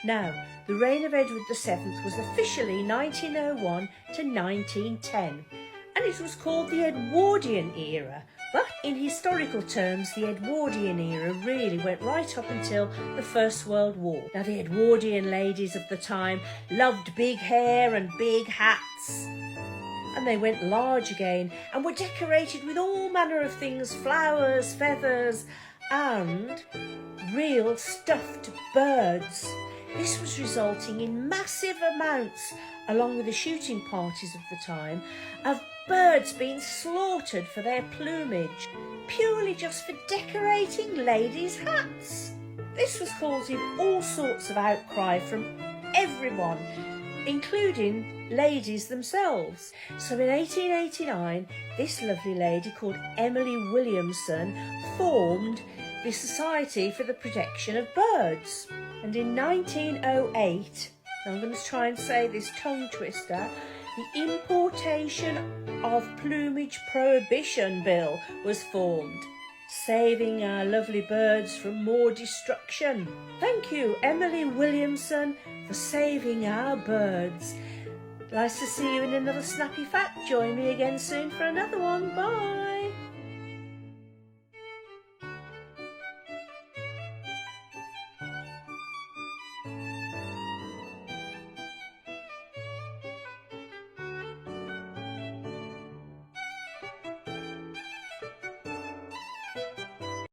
Now, the reign of Edward VII was officially 1901 to 1910, and it was called the Edwardian era. But in historical terms, the Edwardian era really went right up until the First World War. Now, the Edwardian ladies of the time loved big hair and big hats, and they went large again and were decorated with all manner of things, flowers, feathers, and real stuffed birds. This was resulting in massive amounts, along with the shooting parties of the time, of birds being slaughtered for their plumage, purely just for decorating ladies' hats. This was causing all sorts of outcry from everyone, including ladies themselves. So in 1889, this lovely lady called Emily Williamson formed the Society for the Protection of Birds. And in 1908, I'm going to try and say this tongue twister, the Importation of Plumage Prohibition Bill was formed, saving our lovely birds from more destruction. Thank you, Emily Williamson, for saving our birds. Nice to see you in another snappy fact. Join me again soon for another one. Bye.